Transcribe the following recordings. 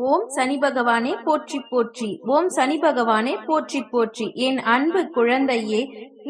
ஓம் சனி பகவானே போற்றி போற்றி. ஓம் சனி பகவானே போற்றி போற்றி. என் அன்பு குழந்தையே,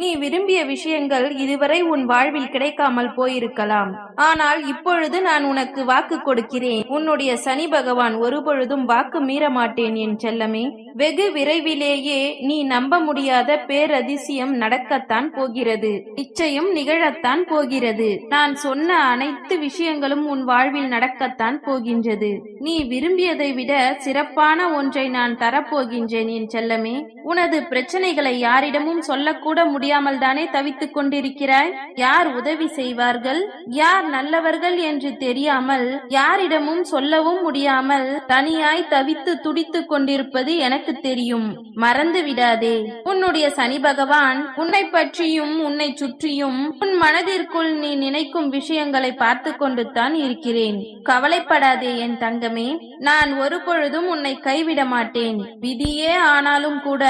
நீ விரும்பிய விஷயங்கள் இதுவரை உன் வாழ்வில் கிடைக்காமல் போயிருக்கலாம். ஆனால் இப்பொழுது நான் உனக்கு வாக்கு கொடுக்கிறேன். உன்னுடைய சனி பகவான் ஒருபொழுதும் வாக்கு மீற மாட்டேன் என் செல்லமே. வெகு விரைவிலேயே நீ நம்ப முடியாத பேரதிசயம் நடக்கத்தான் போகிறது. நிச்சயம் நிகழத்தான் போகிறது. நான் சொன்ன அனைத்து விஷயங்களும் உன் வாழ்வில் நடக்கத்தான் போகின்றது. நீ விரும்பியதை விட சிறப்பான ஒன்றை நான் தரப்போகின்றேன் என் செல்லமே. உனது பிரச்சனைகளை யாரிடமும் சொல்லக்கூட முடியாமல் தானே தவித்துக் கொண்டிருக்கிறாய். யார் உதவி செய்வார்கள், யார் நல்லவர்கள் என்று தெரியாமல், யாரிடமும் சொல்லவும் முடியாமல் தனியாய் தவித்து துடித்துக் கொண்டிருப்பது எனக்கு தெரியும். மறந்து விடாதே, உன்னுடைய சனி பகவான் உன்னை பற்றியும் உன்னை சுற்றியும் உன் மனதிற்குள் நீ நினைக்கும் விஷயங்களை பார்த்து கொண்டு தான் இருக்கிறேன். கவலைப்படாதே என் தங்கமே. நான் ஒருபொழுதும் உன்னை கைவிட மாட்டேன். விதியே ஆனாலும் கூட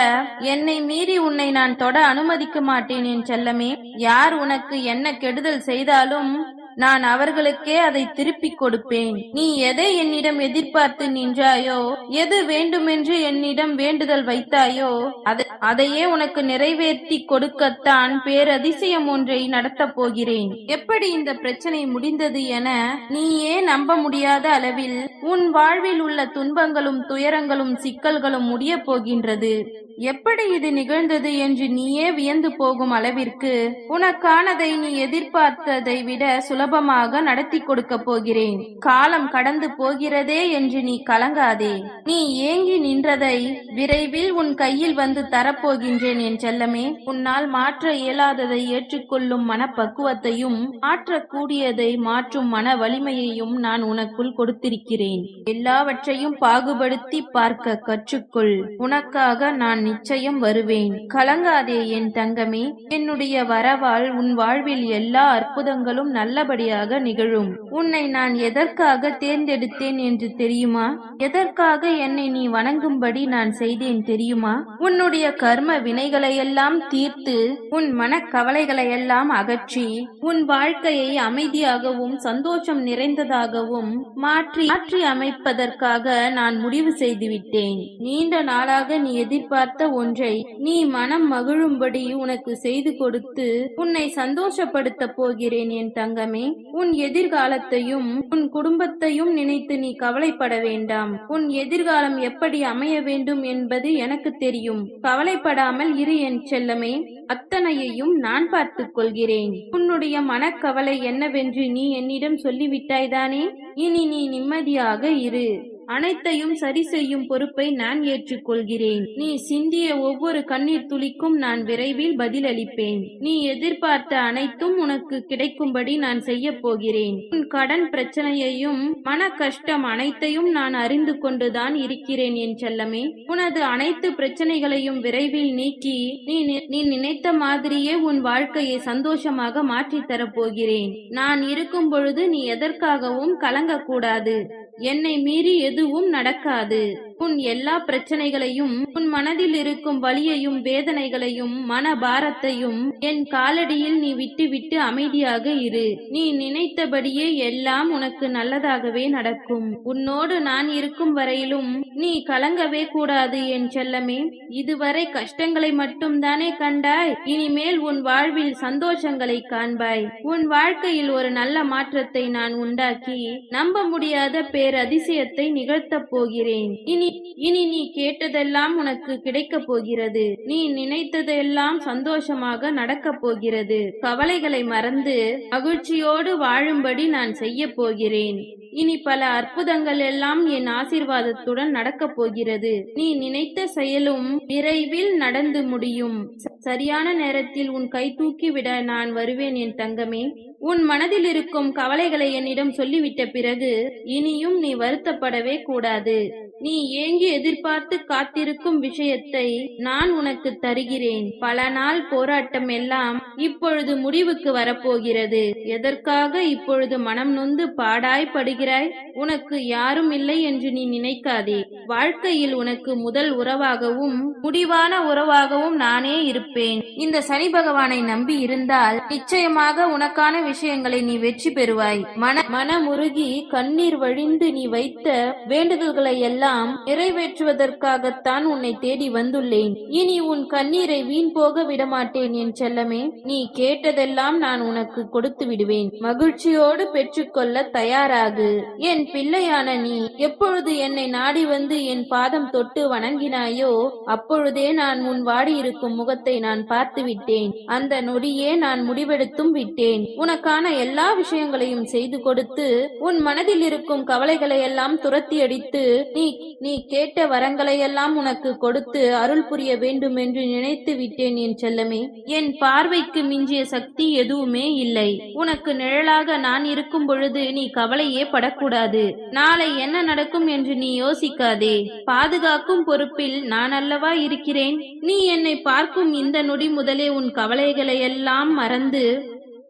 என்னை மீறி உன்னை நான் தொட அனுமதிக்க மாட்டேன் என் செல்லமே. யார் உனக்கு என்ன கெடுதல் செய்தாலும் நான் அவர்களுக்கே அதை திருப்பிக் கொடுப்பேன். நீ எதை என்னிடம் எதிர்பார்த்து நின்றாயோ, எது வேண்டுமென்று என்னிடம் வேண்டுதல் வைத்தாயோ, அதையே உனக்கு நிறைவேற்றி கொடுக்கத்தான் பேரதிசயம் ஒன்றை நடத்தப் போகிறேன். எப்படி இந்த பிரச்சனை முடிந்தது என நீயே நம்ப முடியாத அளவில் உன் வாழ்வில் உள்ள துன்பங்களும் துயரங்களும் சிக்கல்களும் முடிய போகின்றது. எப்படி இது நிகழ்ந்தது என்று நீயே வியந்து போகும் அளவிற்கு உனக்கானதை நீ எதிர்பார்த்ததை விட சுலபமாக நடத்தி கொடுக்க போகிறேன். காலம் கடந்து போகிறதே என்று நீ கலங்காதே. நீ ஏங்கி நின்றதை விரைவில் உன் கையில் வந்து தரப்போகின்றேன் என் செல்லமே. உன்னால் மாற்ற இயலாததை ஏற்றுக்கொள்ளும் மனப்பக்குவத்தையும் மாற்றக்கூடியதை மாற்றும் மன வலிமையையும் நான் உனக்குள் கொடுத்திருக்கிறேன். எல்லாவற்றையும் பாகுபடுத்தி பார்க்க கற்றுக்கொள். உனக்காக நான் நிச்சயம் வருவேன். கலங்காதே என் தங்கமே. என்னுடைய வரவால் உன் வாழ்வில் எல்லா அற்புதங்களும் நல்லபடியாக நிகழும். உன்னை நான் எதற்காக தேர்ந்தெடுத்தேன் என்று தெரியுமா? எதற்காக என்னை நீ வணங்கும்படி நான் செய்தேன் தெரியுமா? உன்னுடைய கர்ம வினைகளையெல்லாம் தீர்த்து உன் மனக்கவலைகளையெல்லாம் அகற்றி உன் வாழ்க்கையை அமைதியாகவும் சந்தோஷம் நிறைந்ததாகவும் மாற்றி அமைப்பதற்காக நான் முடிவு செய்துவிட்டேன். நீண்ட நாளாக நீ எதிர்பார்த்த ஒன்றை நீ மனம் மகிழும்படி உனக்கு செய்து கொடுத்து உன்னை சந்தோஷப்படுத்த போகிறேன் என் தங்கமே. உன் எதிர்காலத்தையும் உன் குடும்பத்தையும் நினைத்து நீ கவலைப்பட வேண்டாம். உன் எதிர்காலம் எப்படி அமைய வேண்டும் என்பது எனக்கு தெரியும். கவலைப்படாமல் இரு என் செல்லமே. அத்தனையையும் நான் பார்த்துக் கொள்கிறேன். உன்னுடைய மனக்கவலை என்னவென்று நீ என்னிடம் சொல்லிவிட்டாய்தானே. இனி நீ நிம்மதியாக இரு. அனைத்தையும் சரி செய்யும் பொறுப்பை நான் ஏற்றுக்கொள்கிறேன். நீ சிந்திய ஒவ்வொரு கண்ணீர் துளிக்கும் நான் விரைவில் பதிலளிப்பேன். நீ எதிர்பார்த்த அனைத்தும் உனக்கு கிடைக்கும்படி நான் செய்ய போகிறேன். உன் கடன் பிரச்சனையையும் மன கஷ்டம் அனைத்தையும் நான் அறிந்து கொண்டுதான் இருக்கிறேன் என் செல்லமே. உனது அனைத்து பிரச்சனைகளையும் விரைவில் நீக்கி நீ நினைத்த மாதிரியே உன் வாழ்க்கையை சந்தோஷமாக மாற்றி தரப்போகிறேன். நான் இருக்கும் பொழுது நீ எதற்காகவும் கலங்கக்கூடாது. என்னை மீறி எதுவும் நடக்காது. உன் எல்லா பிரச்சனைகளையும் உன் மனதில் இருக்கும் வலியையும் வேதனைகளையும் மன பாரத்தையும் என் காலடியில் நீ விட்டு அமைதியாக இரு. நீ நினைத்தபடியே எல்லாம் உனக்கு நல்லதாகவே நடக்கும். உன்னோடு நான் இருக்கும் வரையிலும் நீ கலங்கவே கூடாது என் செல்லமே. இதுவரை கஷ்டங்களை மட்டும் தானே கண்டாய். இனிமேல் உன் வாழ்வில் சந்தோஷங்களை காண்பாய். உன் வாழ்க்கையில் ஒரு நல்ல மாற்றத்தை நான் உண்டாக்கி நம்ப முடியாத பேரதிசயத்தை நிகழ்த்தப் போகிறேன். இனி நீ கேட்டதெல்லாம் உனக்கு கிடைக்கப் போகிறது. நீ நினைத்ததெல்லாம் சந்தோஷமாக நடக்கப் போகிறது. கவலைகளை மறந்து மகிழ்ச்சியோடு வாழும்படி நான் செய்ய போகிறேன். இனி பல அற்புதங்கள் எல்லாம் என் ஆசீர்வாதத்துடன் நடக்கப் போகிறது. நீ நினைத்த செயலும் விரைவில் நடந்து முடியும். சரியான நேரத்தில் உன் கை தூக்கிவிட நான் வருவேன் என் தங்கமே. உன் மனதில் இருக்கும் கவலைகளை என்னிடம் சொல்லிவிட்ட பிறகு இனியும் நீ வருத்தப்படவே கூடாது. நீ ஏங்கி எதிர்பார்த்து காத்திருக்கும் விஷயத்தை நான் உனக்கு தருகிறேன். பல நாள் போராட்டம் எல்லாம் இப்பொழுது முடிவுக்கு வரப்போகிறது. எதற்காக இப்பொழுது மனம் நொந்து பாடாய்படுகிறாய்? உனக்கு யாரும் இல்லை என்று நீ நினைக்காதே. வாழ்க்கையில் உனக்கு முதல் உறவாகவும் முடிவான உறவாகவும் நானே இருப்பேன். இந்த சனி பகவானை நம்பி இருந்தால் நிச்சயமாக உனக்கான விஷயங்களை நீ வெற்றி பெறுவாய். மனமுருகி கண்ணீர் வழிந்து நீ வைத்த வேண்டுதல்களை எல்லாம் எல்லாம் நிறைவேற்றுவதற்காகத்தான் உன்னை தேடி வந்துள்ளேன். இனி உன் கண்ணீரை வீண் போக விடமாட்டேன் என் செல்லமே. நீ கேட்டதெல்லாம் நான் உனக்கு கொடுத்து விடுவேன். மகிழ்ச்சியோடு பெற்றுக்கொள்ள தயாராகு. என் பிள்ளையான நீ எப்பொழுது என்னை நாடி வந்து என் பாதம் தொட்டு வணங்கினாயோ அப்பொழுதே நான் உன் வாடியிருக்கும் முகத்தை நான் பார்த்து விட்டேன். அந்த நொடியே நான் முடிவெடுத்தும் விட்டேன். உனக்கான எல்லா விஷயங்களையும் செய்து கொடுத்து உன் மனதில் இருக்கும் கவலைகளை எல்லாம் துரத்தி அடித்து நீ கேட்ட வரங்களை எல்லாம் உனக்கு கொடுத்து அருள் புரிய வேண்டும் என்று நினைத்து விட்டேன் என் செல்லமே. என் பார்வைக்கு மிஞ்சிய சக்தி எதுவுமே இல்லை. உனக்கு நிழலாக நான் இருக்கும் பொழுது நீ கவலையே படக்கூடாது. நாளை என்ன நடக்கும் என்று நீ யோசிக்காதே. பாதுகாக்கும் பொறுப்பில் நான் அல்லவா இருக்கிறேன். நீ என்னை பார்க்கும் இந்த நொடி முதலே உன் கவலைகளை எல்லாம் மறந்து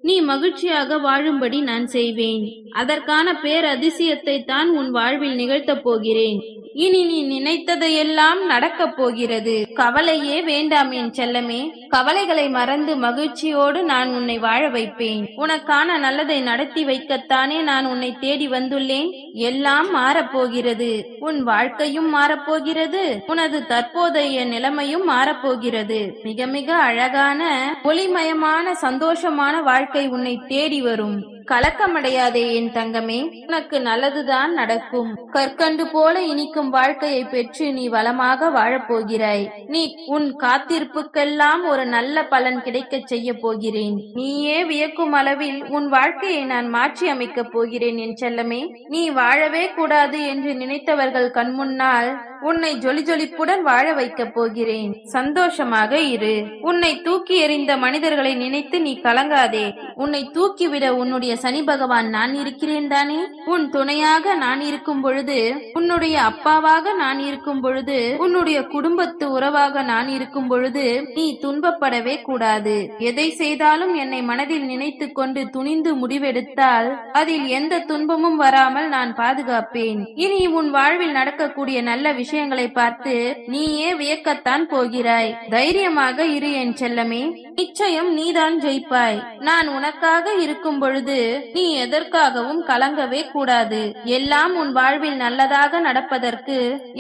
நீ மகிழ்ச்சியாக வாழும்படி நான் செய்வேன். அதற்கான பேரதிசயத்தை தான் உன் வாழ்வில் நிகழ்த்தப் போகிறேன். இனி நீ நினைத்ததையெல்லாம் நடக்கப் போகிறது. கவலையே வேண்டாம் என் செல்லமே. கவலைகளை மறந்து மகிழ்ச்சியோடு நான் உன்னை வாழ வைப்பேன். உனக்கான நல்லதை நடத்தி வைக்கத்தானே நான் உன்னை தேடி வந்துள்ளேன். எல்லாம் மாறப்போகிறது. உன் வாழ்க்கையும் மாறப்போகிறது. உனது தற்போதைய நிலைமையும் மாறப்போகிறது. மிக மிக அழகான ஒளிமயமான சந்தோஷமான வாழ்க்கை உன்னை தேடி வரும். கலக்கமடையாதே என் தங்கமே. உனக்கு நல்லதுதான் நடக்கும். கற்கண்டு போல இனிக்கும் வாழ்க்கையை பெற்று நீ வளமாக வாழப்போகிறாய். நீ உன் காத்திருப்புக்கெல்லாம் ஒரு நல்ல பலன் கிடைக்க செய்ய போகிறேன். நீயே வியக்கும் அளவில் உன் வாழ்க்கையை நான் மாற்றி அமைக்கப் போகிறேன் என் செல்லமே. நீ வாழவே கூடாது என்று நினைத்தவர்கள் கண்முன்னால் உன்னை ஜொலி ஜொலிப்புடன் வாழ வைக்கப் போகிறேன். சந்தோஷமாக இரு. உன்னை தூக்கி எறிந்த மனிதர்களை நினைத்து நீ கலங்காதே. உன்னை தூக்கிவிட உன்னுடைய சனி பகவான் நான் இருக்கிறேன் தானே. உன் துணையாக நான் இருக்கும் பொழுது, உன்னுடைய அப்பாவாக நான் இருக்கும் பொழுது, உன்னுடைய குடும்பத்து உறவாக நான் இருக்கும் பொழுது நீ துன்பப்படவே கூடாது. எதை செய்தாலும் என்னை மனதில் நினைத்து கொண்டு துணிந்து முடிவெடுத்தால் அதில் எந்த துன்பமும் வராமல் நான் பாதுகாப்பேன். இனி உன் வாழ்வில் நடக்கக்கூடிய நல்ல விஷயங்களை பார்த்து நீயே வியக்கத்தான் போகிறாய். தைரியமாக இரு என் செல்லமே. நிச்சயம் நீதான் ஜெயிப்பாய். நான் உனக்காக இருக்கும் பொழுது நீ எதற்காகவும் கலங்கவே கூடாது. எல்லாம் உன் வாழ்வில் நல்லதாக நடப்பதற்கு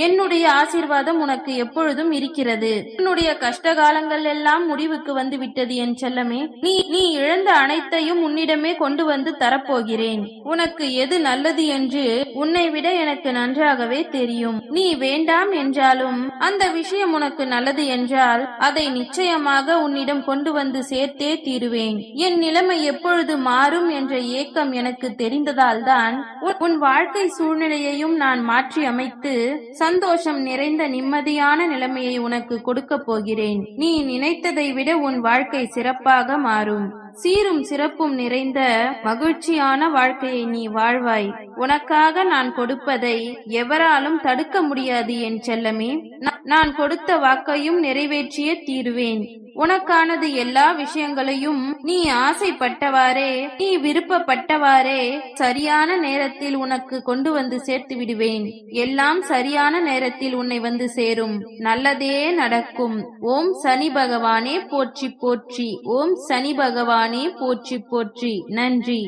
என்னுடைய ஆசீர்வாதம் உனக்கு எப்பொழுதும் இருக்கிறது. உன்னுடைய கஷ்டகாலங்கள் எல்லாம் முடிவுக்கு வந்து விட்டது என் செல்லமே. நீ இழந்த அனைத்தையும் உன்னிடமே கொண்டு வந்து தரப்போகிறேன். உனக்கு எது நல்லது என்று உன்னை விட எனக்கு நன்றாகவே தெரியும். நீ வேண்டாம் என்றாலும் அந்த விஷயம் உனக்கு நல்லது என்றால் அதை நிச்சயமாக உன்னிடம் கொண்டு வந்து சேர்த்தே தீருவேன். என் நிலைமை எப்பொழுது மாறும் என்ற ஏக்கம் எனக்கு தெரிந்ததால் தான் உன் வாழ்க்கை சூழ்நிலையையும் நான் மாற்றி அமைத்து சந்தோஷம் நிறைந்த நிம்மதியான நிலைமையை உனக்கு கொடுக்க போகிறேன். நீ நினைத்ததை விட உன் வாழ்க்கை சிறப்பாக மாறும். சீரும் சிறப்பும் நிறைந்த மகிழ்ச்சியான வாழ்க்கையை நீ வாழ்வாய். உனக்காக நான் கொடுப்பதை எவராலும் தடுக்க முடியாது என் செல்லமே. நான் கொடுத்த வாக்கையும் நிறைவேற்றியே தீருவேன். உனக்கானது எல்லா விஷயங்களையும் நீ ஆசைப்பட்டவாறே, நீ விருப்பப்பட்டவாறே சரியான நேரத்தில் உனக்கு கொண்டு வந்து சேர்த்து விடுவேன். எல்லாம் சரியான நேரத்தில் உன்னை வந்து சேரும். நல்லதே நடக்கும். ஓம் சனி பகவானே போற்றி போற்றி. ஓம் சனி பகவானே போற்றி போற்றி. நன்றி.